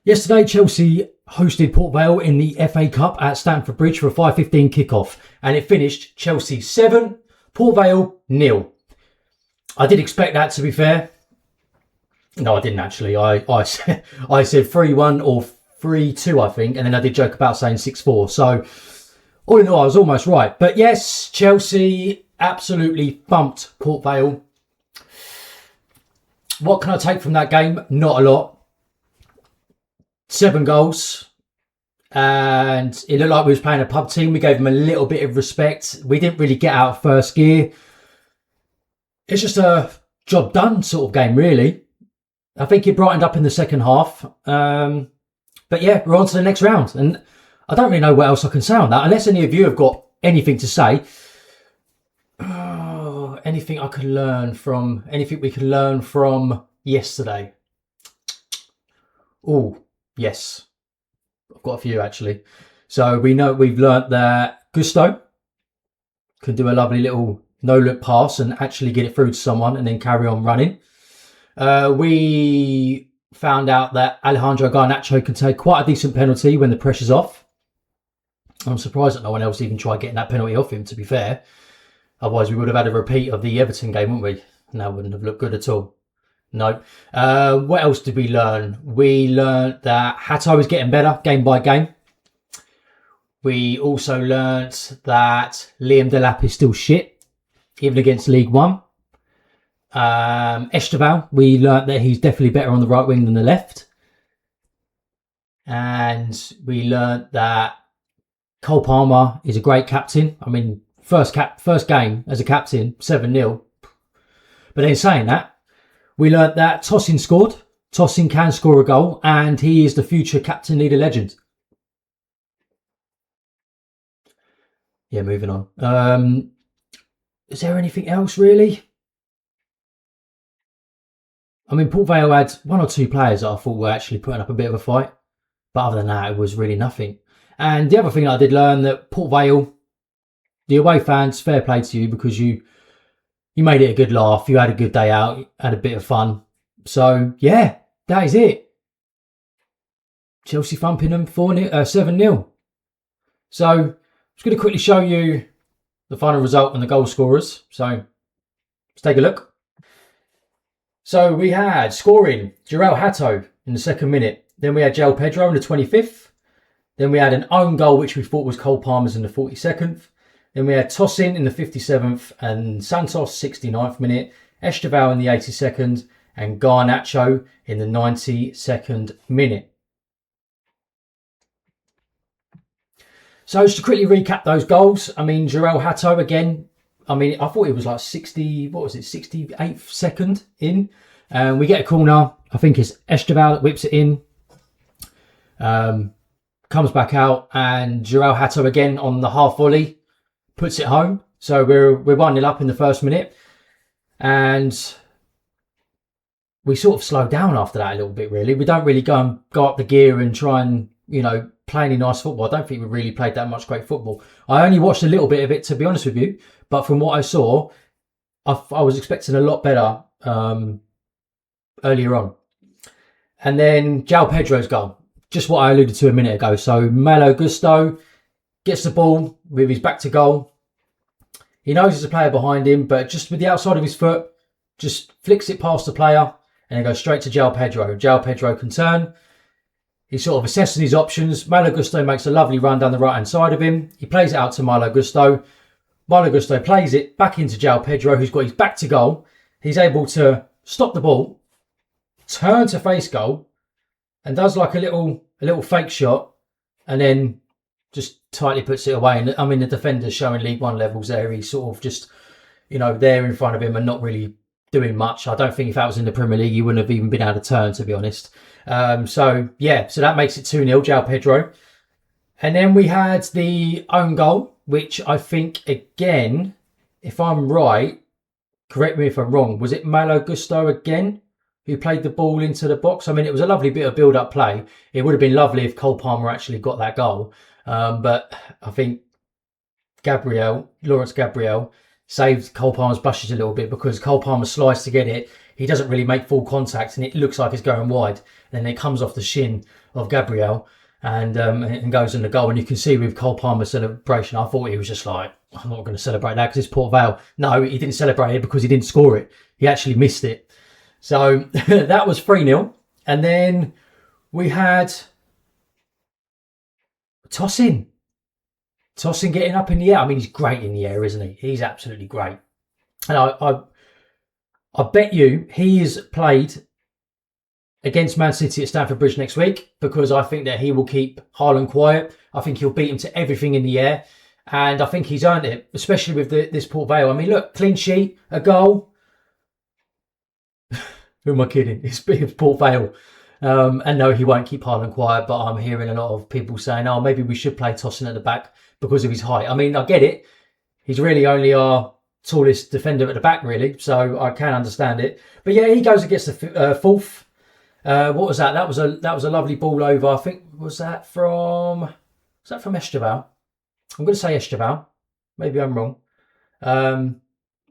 Yesterday, Chelsea hosted Port Vale in the FA Cup at Stamford Bridge for a 5:15 kickoff, and it finished Chelsea 7, Port Vale 0. I did expect that, to be fair. No, I didn't actually. I said 3-1 or 3-2, I think, and then I did joke about saying 6-4. So, all in all, I was almost right. But yes, Chelsea absolutely bumped Port Vale. What can I take from that game? Not a lot. 7 goals. And it looked like we was playing a pub team. We gave them a little bit of respect. We didn't really get out of first gear. It's just a job done sort of game, really. I think it brightened up in the second half. But yeah, we're on to the next round. And I don't really know what else I can say on that. Unless any of you have got anything to say. Anything I could learn from... Anything we could learn from yesterday. Oh, yes. I've got a few, actually. So we've learnt that Gusto can do a lovely little no-look pass and actually get it through to someone and then carry on running. We found out that Alejandro Garnacho can take quite a decent penalty when the pressure's off. I'm surprised that no one else even tried getting that penalty off him, to be fair. Otherwise, we would have had a repeat of the Everton game, wouldn't we? And that wouldn't have looked good at all. No. What else did we learn? We learned that Hato is getting better game by game. We also learnt that Liam Delap is still shit, even against League One. Esteval, we learnt that he's definitely better on the right wing than the left. And we learnt that Cole Palmer is a great captain. I mean, first game as a captain, 7-0. But then saying that, we learnt that Tosin scored. Tosin can score a goal, and he is the future captain leader legend. Yeah, moving on. Is there anything else, really? I mean, Port Vale had 1 or 2 players that I thought were actually putting up a bit of a fight. But other than that, it was really nothing. And the other thing I did learn that Port Vale, the away fans, fair play to you because you made it a good laugh. You had a good day out, had a bit of fun. So, yeah, that is it. Chelsea thumping them 7-0. So, I'm just going to quickly show you the final result and the goal scorers. So, let's take a look. So, we had scoring João Hato in the 2nd minute. Then we had João Pedro in the 25th. Then we had an own goal, which we thought was Cole Palmer's in the 42nd. Then we had Tosin in the 57th and Santos 69th minute, Esteval in the 82nd and Garnacho in the 92nd minute. So just to quickly recap those goals, I mean, João Hato again, I mean, I thought it was like 68th second in. We get a corner, I think it's Esteval that whips it in. Comes back out and João Hato again on the half volley. Puts it home. So we're 1-0 up in the 1st minute. And we sort of slowed down after that a little bit, really. We don't really go up the gear and try and, play any nice football. I don't think we really played that much great football. I only watched a little bit of it, to be honest with you. But from what I saw, I was expecting a lot better earlier on. And then João Pedro's goal. Just what I alluded to a minute ago. So Malo Gusto gets the ball with his back to goal. He knows there's a player behind him, but just with the outside of his foot, just flicks it past the player and then goes straight to João Pedro. João Pedro can turn. He's sort of assessing his options. Malo Gusto makes a lovely run down the right-hand side of him. He plays it out to Malo Gusto. Malo Gusto plays it back into João Pedro, who's got his back to goal. He's able to stop the ball, turn to face goal, and does like a little fake shot, and then just tightly puts it away. And I mean, the defender's showing League One levels there. He's sort of just, there in front of him and not really doing much. I don't think if that was in the Premier League, he wouldn't have even been able to turn, to be honest. So that makes it 2-0, João Pedro. And then we had the own goal, which I think, again, if I'm right, correct me if I'm wrong, was it Malo Gusto again who played the ball into the box? I mean, it was a lovely bit of build-up play. It would have been lovely if Cole Palmer actually got that goal. But I think Lawrence Gabriel saved Cole Palmer's brushes a little bit because Cole Palmer sliced to get it. he doesn't really make full contact and it looks like it's going wide. And then it comes off the shin of Gabriel and goes in the goal. And you can see with Cole Palmer's celebration, I thought he was just like, I'm not going to celebrate that because it's Port Vale. No, he didn't celebrate it because he didn't score it. He actually missed it. So that was 3-0. And then we had Tosin getting up in the air. I mean, he's great in the air, isn't he? He's absolutely great. And I bet you he's played against Man City at Stamford Bridge next week, because I think that he will keep Haaland quiet. I think he'll beat him to everything in the air. And I think he's earned it, especially with this Port Vale. I mean, look, clean sheet, a goal. Who am I kidding? It's Port Vale. And no, he won't keep Haaland quiet, but I'm hearing a lot of people saying, oh, maybe we should play Tosin at the back because of his height. I mean, I get it. He's really only our tallest defender at the back, really, so I can understand it. But yeah, he goes against the fourth. What was that? That was a lovely ball over. I think was that from Esteval? I'm going to say Esteval. Maybe I'm wrong.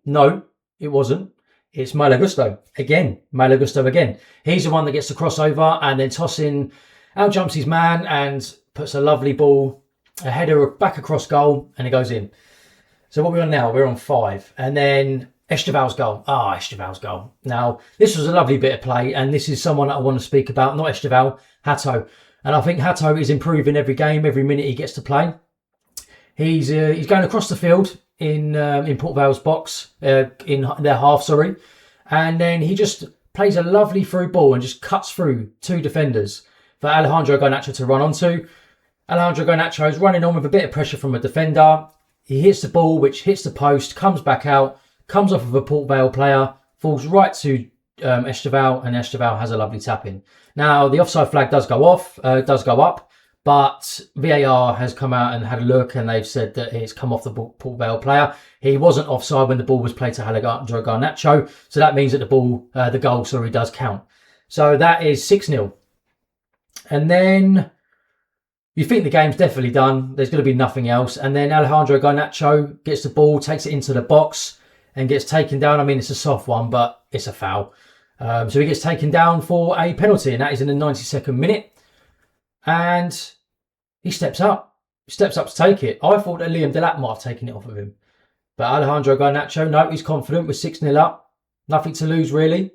No, it wasn't. It's Malo Gusto again. Malo Gusto again. He's the one that gets the crossover, and then Tosin out jumps his man and puts a lovely ball, a header back across goal, and it goes in. So what are we on now? We're on 5. And then Esteval's goal. Esteval's goal. Now, this was a lovely bit of play, and this is someone that I want to speak about, not Esteval, Hato. And I think Hato is improving every game, every minute he gets to play. He's going across the field in Port Vale's box, in their half, sorry. And then he just plays a lovely through ball and just cuts through 2 defenders for Alejandro Garnacho to run onto. Alejandro Garnacho is running on with a bit of pressure from a defender. He hits the ball, which hits the post, comes back out, comes off of a Port Vale player, falls right to Esteval, and Esteval has a lovely tap in. Now, the offside flag does go up, but VAR has come out and had a look, and they've said that it's come off the Port Vale player. He wasn't offside when the ball was played to Alejandro Garnacho, so that means that the goal does count. So that is 6-0. And then you think the game's definitely done. There's going to be nothing else. And then Alejandro Garnacho gets the ball, takes it into the box and gets taken down. I mean, it's a soft one, but it's a foul. So he gets taken down for a penalty, and that is in the 92nd minute. And he steps up. He steps up to take it. I thought that Liam Delap might have taken it off of him. But Alejandro Garnacho, no, he's confident. We're 6-0 up. Nothing to lose, really.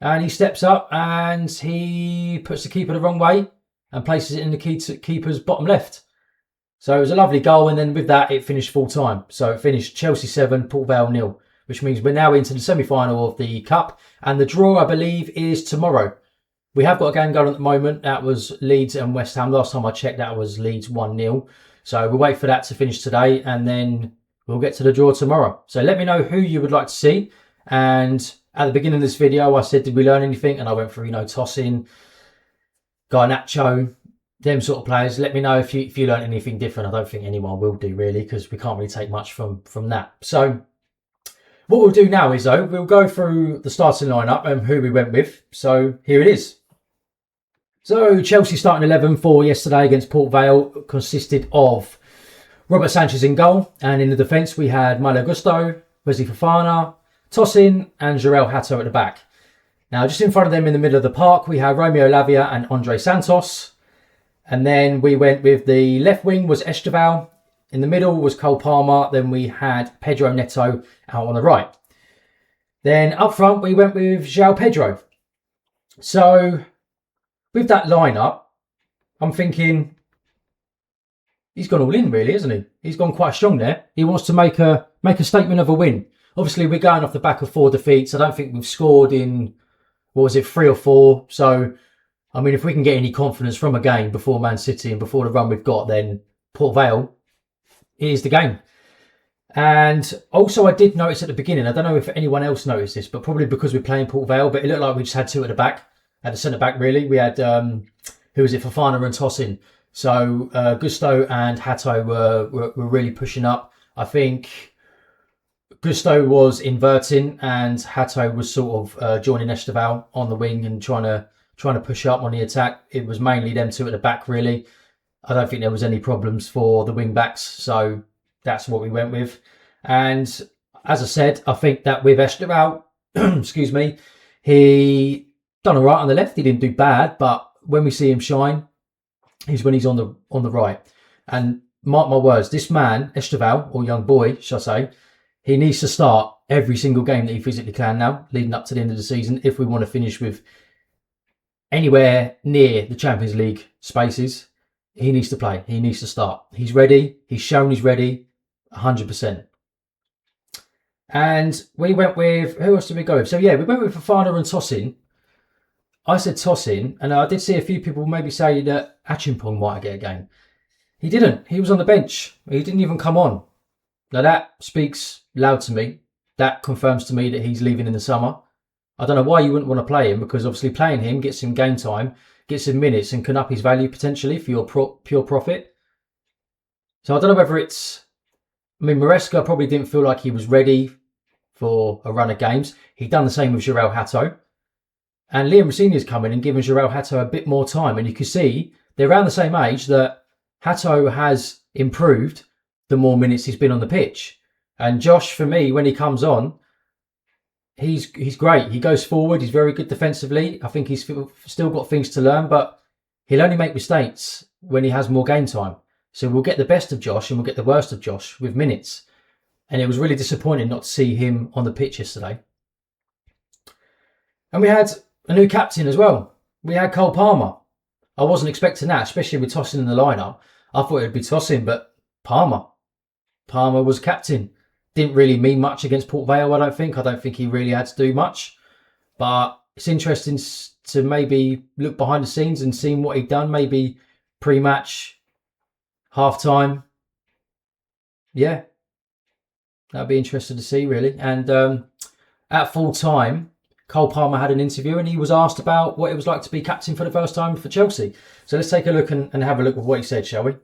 And he steps up and he puts the keeper the wrong way and places it in the keeper's bottom left. So it was a lovely goal, and then with that it finished full time. So it finished Chelsea 7, Port Vale 0, which means we're now into the semi-final of the Cup, and the draw, I believe, is tomorrow. We have got a game going at the moment. That was Leeds and West Ham. Last time I checked, that was Leeds 1-0. So we'll wait for that to finish today, and then we'll get to the draw tomorrow. So let me know who you would like to see. And at the beginning of this video, I said, did we learn anything? And I went through, Tosin, Garnacho, them sort of players. Let me know if you learn anything different. I don't think anyone will do, really, because we can't really take much from that. So what we'll do now is, though, we'll go through the starting lineup and who we went with. So here it is. So Chelsea starting 11 for yesterday against Port Vale consisted of Robert Sanchez in goal, and in the defence we had Malo Gusto, Wesley Fofana, Tosin and Jarell Hato at the back. Now, just in front of them in the middle of the park, we have Romeo Lavia and Andre Santos. And then we went with the left wing was Esteval. In the middle was Cole Palmer. Then we had Pedro Neto out on the right. Then up front, we went with João Pedro. So with that lineup, I'm thinking he's gone all in, really, isn't he? He's gone quite strong there. He wants to make a statement of a win. Obviously, we're going off the back of 4 defeats. I don't think we've scored in, 3 or 4. So, I mean, if we can get any confidence from a game before Man City and before the run we've got, then Port Vale is the game. And also, I did notice at the beginning, I don't know if anyone else noticed this, but probably because we're playing Port Vale, but it looked like we just had 2 at the back, at the centre-back, really. We had, Fofana and Tosin. So, Gusto and Hato were really pushing up. I think Gusto was inverting and Hato was sort of joining Esteval on the wing and trying to push up on the attack. It was mainly them 2 at the back, really. I don't think there was any problems for the wing backs, so that's what we went with. And as I said, I think that with Esteval, excuse me, He done all right on the left. He didn't do bad, but when we see him shine, is when he's on the right. And mark my words, this man, Esteval, or young boy, shall I say, he needs to start every single game that he physically can now, leading up to the end of the season, if we want to finish with anywhere near the Champions League spaces. He needs to play. He needs to start. He's ready. He's shown he's ready, 100%. And we went with, who else did we go with? So yeah, we went with Fofana and Tosin. I said Tosin, and I did see a few people maybe say that Achimpong might get a game. He didn't. He was on the bench. He didn't even come on. Now that speaks loud to me. That confirms to me that he's leaving in the summer. I don't know why you wouldn't want to play him, because obviously playing him gets him game time, gets him minutes, and can up his value potentially for your pure profit. So I don't know whether it's... I mean, Maresca probably didn't feel like he was ready for a run of games. He'd done the same with João Hato. And Liam Rosenior's come in and given João Hato a bit more time. And you can see they're around the same age that Hato has improved the more minutes he's been on the pitch. And Josh, for me, when he comes on, he's great. He goes forward. He's very good defensively. I think he's still got things to learn, but he'll only make mistakes when he has more game time. So we'll get the best of Josh and we'll get the worst of Josh with minutes. And it was really disappointing not to see him on the pitch yesterday. And we had a new captain as well. We had Cole Palmer. I wasn't expecting that, especially with Tosin in the lineup. I thought it would be Tosin, but Palmer was captain. Didn't really mean much against Port Vale, I don't think. I don't think he really had to do much. But it's interesting to maybe look behind the scenes and see what he'd done. Maybe pre-match, half-time. Yeah. That'd be interesting to see, really. And at full-time, Cole Palmer had an interview and he was asked about what it was like to be captain for the first time for Chelsea. So let's take a look and have a look at what he said, shall we?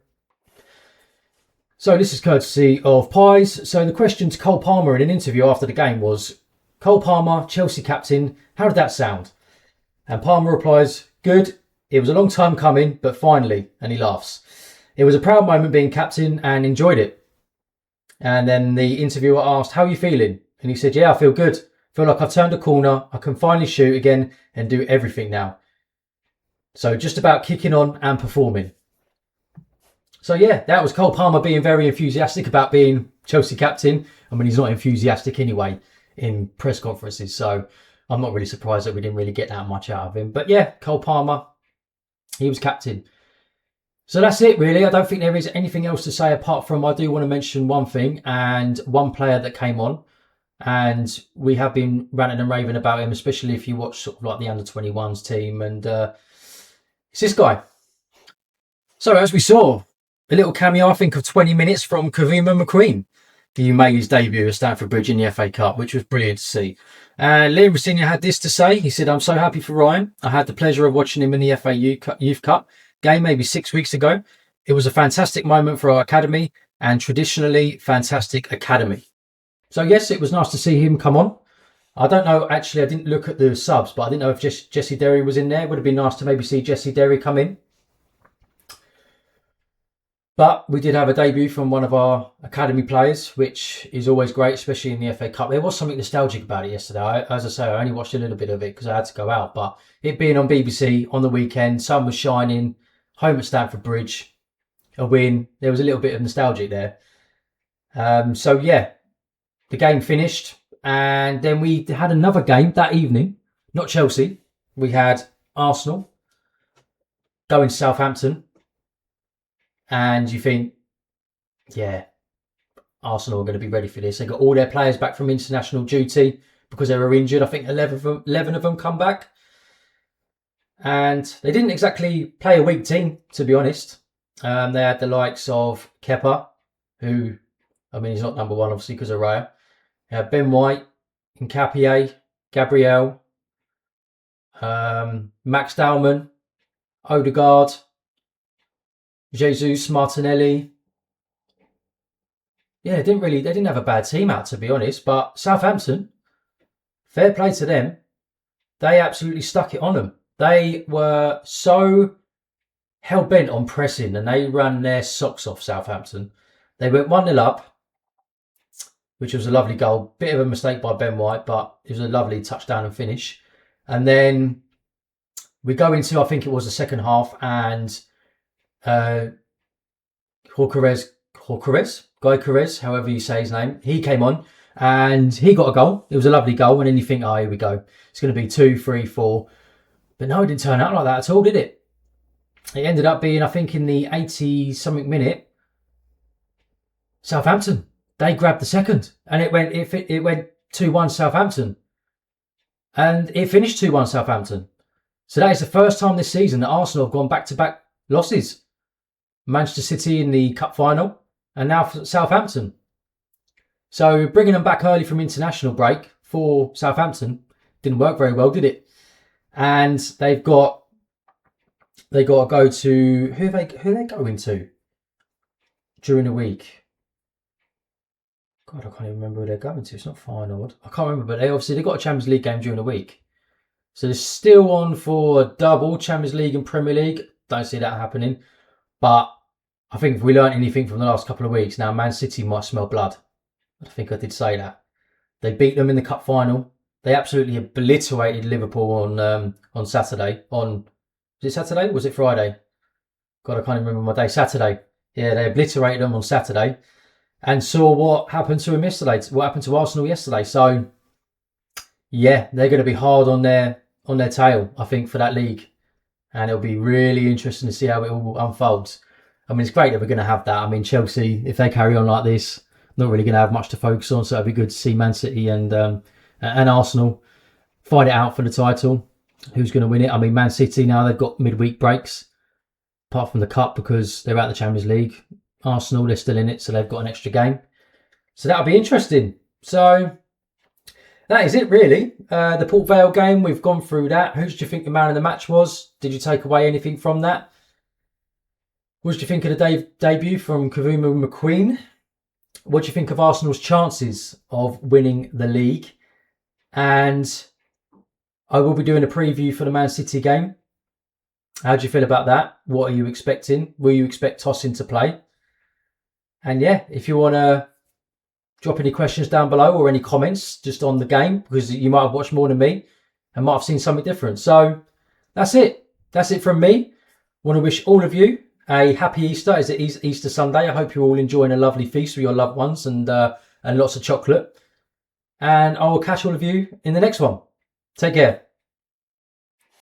So this is courtesy of Pies. So the question to Cole Palmer in an interview after the game was, Cole Palmer, Chelsea captain, how did that sound? And Palmer replies, good. It was a long time coming, but finally, and he laughs. It was a proud moment being captain and enjoyed it. And then the interviewer asked, how are you feeling? And he said, yeah, I feel good. Feel like I've turned a corner. I can finally shoot again and do everything now. So just about kicking on and performing. So yeah, that was Cole Palmer being very enthusiastic about being Chelsea captain. I mean, he's not enthusiastic anyway in press conferences. So I'm not really surprised that we didn't really get that much out of him. But yeah, Cole Palmer, he was captain. So that's it really. I don't think there is anything else to say apart from I do want to mention one thing and one player that came on. And we have been ranting and raving about him, especially if you watch sort of like the under-21s team. And it's this guy. So as we saw, a little cameo, I think, of 20 minutes from Kavuma Mcqueen. He made his debut at Stamford Bridge in the FA Cup, which was brilliant to see. And Liam Rosenior had this to say. He said, I'm so happy for Ryan. I had the pleasure of watching him in the FA Youth Cup game maybe 6 weeks ago. It was a fantastic moment for our academy and traditionally fantastic academy. So yes, it was nice to see him come on. I don't know, actually, I didn't look at the subs, but I didn't know if Jesse Derry was in there. It would have been nice to maybe see Jesse Derry come in. But we did have a debut from one of our academy players, which is always great, especially in the FA Cup. There was something nostalgic about it yesterday. As I say, I only watched a little bit of it because I had to go out. But it being on BBC on the weekend, sun was shining, home at Stamford Bridge, a win. There was a little bit of nostalgia there. So yeah, the game finished. And then we had another game that evening. Not Chelsea. We had Arsenal going to Southampton. And you think, yeah, Arsenal are going to be ready for this. They got all their players back from international duty because they were injured. I think 11 of them come back. And they didn't exactly play a weak team, to be honest. They had the likes of Kepa, who, I mean, he's not number one, obviously, because of Raya. Ben White, Nkapie, Gabriel, Max Dowman, Odegaard, Jesus, Martinelli. Yeah, they didn't have a bad team out, to be honest. But Southampton, fair play to them. They absolutely stuck it on them. They were so hell-bent on pressing and they ran their socks off, Southampton. They went 1-0 up, which was a lovely goal. Bit of a mistake by Ben White, but it was a lovely touchdown and finish. And then we go into, I think it was the second half, and Guy Carez, however you say his name, he came on and he got a goal. It was a lovely goal. And then you think, oh, here we go. It's going to be 2, 3, 4. But no, it didn't turn out like that at all, did it? It ended up being, I think, in the 80-something minute, Southampton. They grabbed the second. And it went 2-1 Southampton. And it finished 2-1 Southampton. So that is the first time this season that Arsenal have gone back-to-back losses. Manchester City in the cup final, and now for Southampton. So bringing them back early from international break for Southampton didn't work very well, did it? And they've got to go to who are they going to during the week? God, I can't even remember who they're going to. It's not Feyenoord. I can't remember, but they've got a Champions League game during the week. So they're still on for a double Champions League and Premier League. Don't see that happening. But I think if we learned anything from the last couple of weeks, now Man City might smell blood. I think I did say that. They beat them in the cup final. They absolutely obliterated Liverpool on Saturday. Was it Saturday? Was it Friday? God, I can't remember my day. Saturday. Yeah, they obliterated them on Saturday. And saw what happened to them yesterday. What happened to Arsenal yesterday. So, yeah, they're going to be hard on their tail, I think, for that league. And it'll be really interesting to see how it all unfolds. I mean, it's great that we're going to have that. I mean, Chelsea, if they carry on like this, not really going to have much to focus on. So it'll be good to see Man City and Arsenal fight it out for the title. Who's going to win it? I mean, Man City now, they've got midweek breaks, apart from the Cup because they're out of the Champions League. Arsenal, they're still in it, so they've got an extra game. So that'll be interesting. So that is it, really. The Port Vale game, we've gone through that. Who did you think the man of the match was? Did you take away anything from that? What did you think of the debut from Kavuma Mcqueen? What do you think of Arsenal's chances of winning the league? And I will be doing a preview for the Man City game. How do you feel about that? What are you expecting? Will you expect Tosin to play? And yeah, if you want to drop any questions down below or any comments just on the game, because you might have watched more than me and might have seen something different. So that's it. That's it from me. I want to wish all of you a happy Easter. It's Easter Sunday. I hope you're all enjoying a lovely feast with your loved ones and lots of chocolate. And I will catch all of you in the next one. Take care.